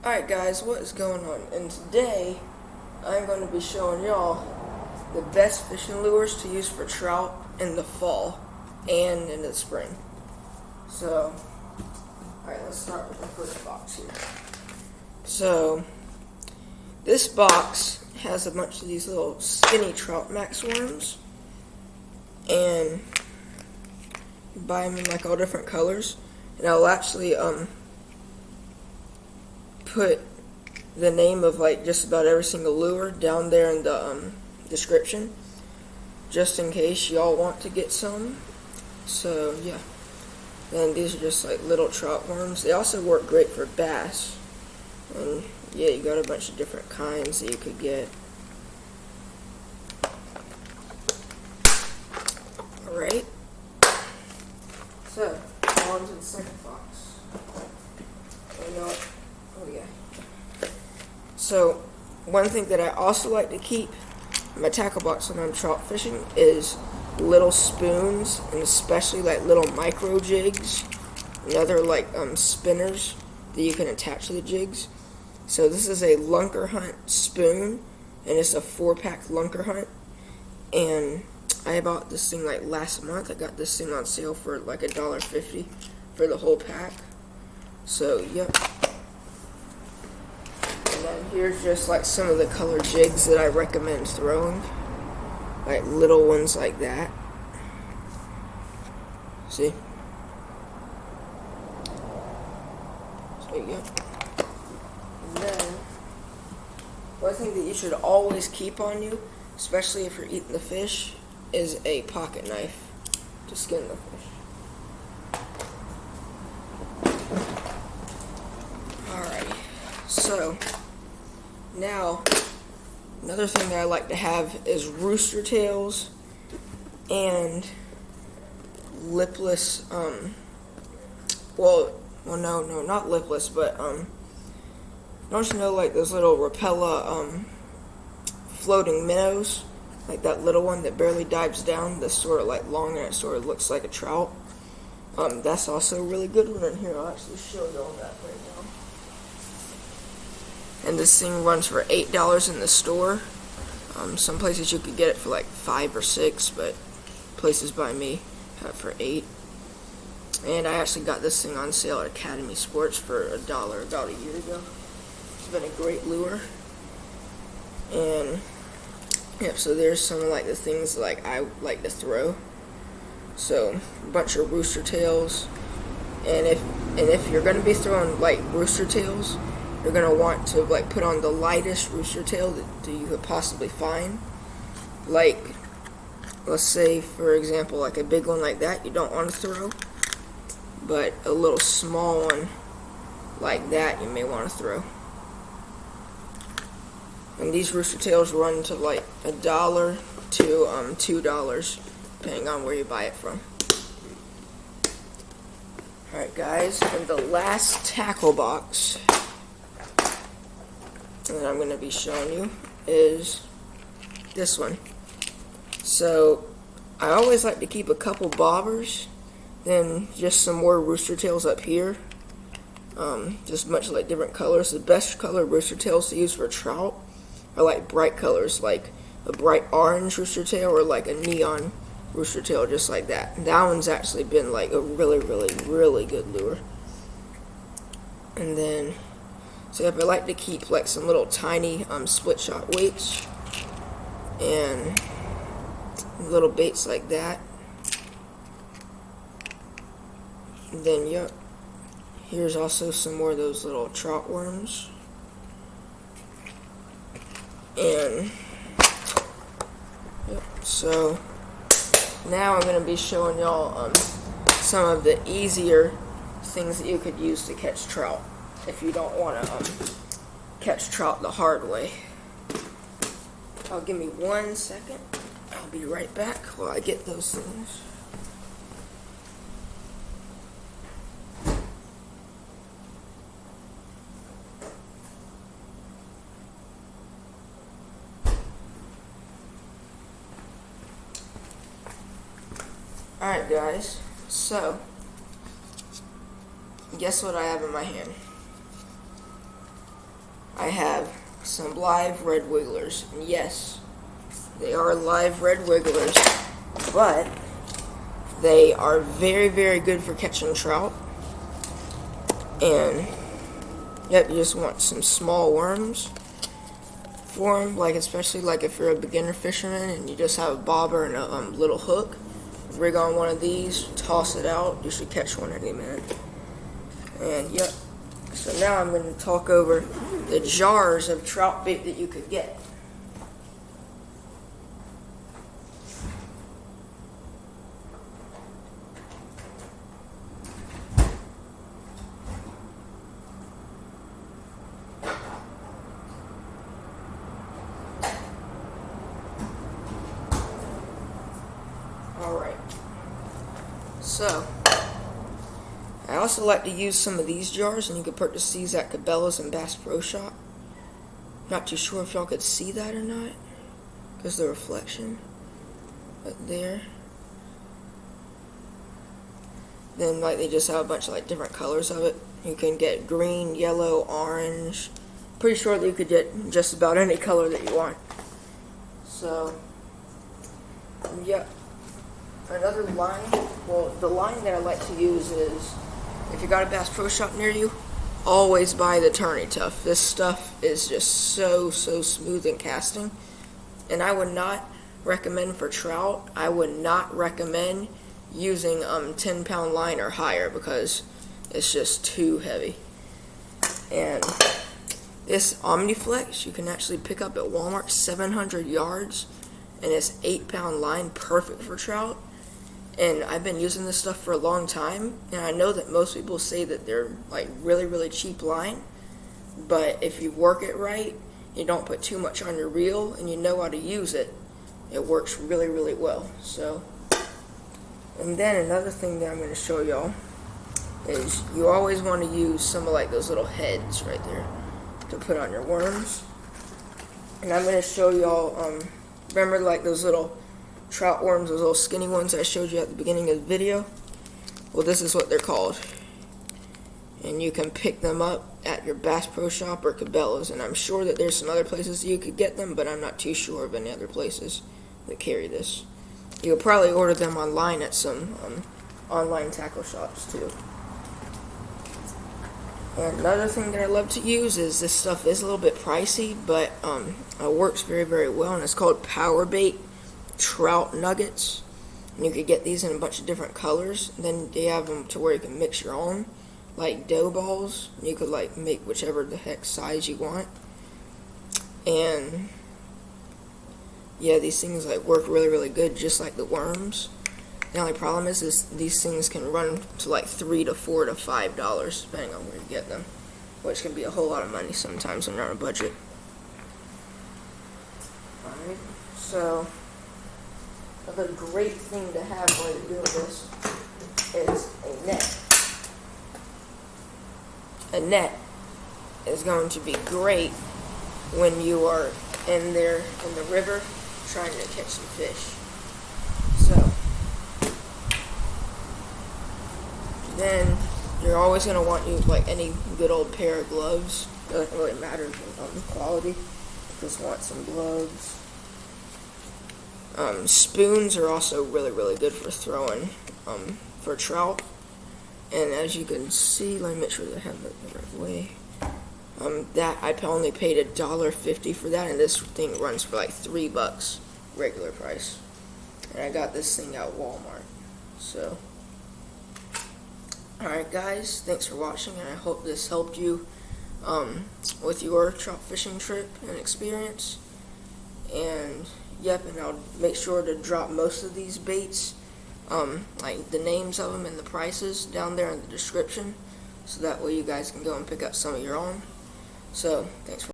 Alright guys, what is going on? And today, I'm going to be showing y'all the best fishing lures to use for trout in the fall and in the spring. So, alright, let's start with the first box here. So, this box has a bunch of these little skinny trout max worms. And you buy them in like all different colors. And I'll actually, put the name of like just about every single lure down there in the description, just in case y'all want to get some. So yeah, and these are just like little trout worms. They also work great for bass, and yeah, you got a bunch of different kinds that you could get. Alright, so on to the second box. You know what? Oh yeah. So, one thing that I also like to keep in my tackle box when I'm trout fishing is little spoons, and especially like little micro jigs and other like spinners that you can attach to the jigs. So this is a Lunker Hunt spoon, and it's a 4-pack Lunker Hunt, and I bought this thing like last month. I got this thing on sale for like $1.50 for the whole pack. So yep. And then here's just like some of the color jigs that I recommend throwing, like little ones like that. See? So yep. And then one thing that you should always keep on you, especially if you're eating the fish, is a pocket knife to skin the fish. Alright, so now another thing that I like to have is rooster tails and lipless, no, not lipless, but don't you know like those little Rapella floating minnows? Like that little one that barely dives down, that's sort of like long and it sort of looks like a trout. That's also a really good one in here. I'll actually show you all that right now. And this thing runs for $8 in the store. Some places you could get it for like $5 or $6, but places by me have it for $8. And I actually got this thing on sale at Academy Sports for $1 about a year ago. It's been a great lure. And yep, so there's some of like the things like I like to throw. So a bunch of rooster tails, and if you're gonna be throwing like rooster tails, you're gonna want to like put on the lightest rooster tail that you could possibly find. Like, let's say for example, like a big one like that you don't want to throw, but a little small one like that you may want to throw. And these rooster tails run to like $1 to $2, depending on where you buy it from. Alright guys, and the last tackle box that I'm going to be showing you is this one. So, I always like to keep a couple bobbers, then just some more rooster tails up here. Just much like different colors. The best color rooster tails to use for trout are like bright colors, like a bright orange rooster tail or like a neon rooster tail, just like that. That one's actually been like a really, really, really good lure. And then, so if I like to keep like some little tiny split shot weights and little baits like that. And then, yep, here's also some more of those little trout worms. And yep, so now I'm going to be showing y'all some of the easier things that you could use to catch trout if you don't want to catch trout the hard way. Give me 1 second. I'll be right back while I get those things. Alright guys, so guess what I have in my hand? have some live red wigglers. And yes, they are live red wigglers, but they are very, very good for catching trout. And yep, you just want some small worms for them, like especially like if you're a beginner fisherman and you just have a bobber and a little hook. Rig on one of these, toss it out, you should catch one any minute. And yep, so now I'm going to talk over the jars of trout bait that you could get. Alright, so I also like to use some of these jars, and you can purchase these at Cabela's and Bass Pro Shop. Not too sure if y'all could see that or not, because the reflection right there. Then like they just have a bunch of like different colors of it. You can get green, yellow, orange. Pretty sure that you could get just about any color that you want. So yeah. Another line, well, the line that I like to use is, if you got a Bass Pro Shop near you, always buy the Tourney Tough. This stuff is just so smooth in casting, and I would not recommend for trout. I would not recommend using 10-pound line or higher, because it's just too heavy. And this omniflex you can actually pick up at Walmart, 700 yards, and it's 8-pound line, perfect for trout. And I've been using this stuff for a long time, and I know that most people say that they're like really cheap line, but if you work it right, you don't put too much on your reel, and you know how to use it, it works really well. So, and then another thing that I'm going to show y'all is you always want to use some of like those little heads right there to put on your worms. And I'm going to show y'all, remember like those little trout worms, those little skinny ones I showed you at the beginning of the video? Well, this is what they're called. And you can pick them up at your Bass Pro Shop or Cabela's, and I'm sure that there's some other places you could get them, but I'm not too sure of any other places that carry this. You'll probably order them online at some online tackle shops too. And another thing that I love to use is, this stuff is a little bit pricey, but it works very well, and it's called powerbait trout nuggets. And you could get these in a bunch of different colors. And then they have them to where you can mix your own, like dough balls. And you could like make whichever the heck size you want. And yeah, these things like work really good, just like the worms. The only problem is these things can run to like $3 to $4 to $5 depending on where you get them, which can be a whole lot of money sometimes when you're on a budget. Alright, so another great thing to have while you're doing this is a net. A net is going to be great when you are in there in the river trying to catch some fish. So then you're always going to want you like any good old pair of gloves. Doesn't really matter on the quality. Just want some gloves. Spoons are also really good for throwing for trout. And as you can see, let me make sure that I have it the right way. That I only paid $1.50 for that, and this thing runs for like $3 regular price. And I got this thing at Walmart. So, alright guys, thanks for watching, and I hope this helped you with your trout fishing trip and experience. And yep, and I'll make sure to drop most of these baits, like the names of them and the prices down there in the description, so that way you guys can go and pick up some of your own. So, thanks for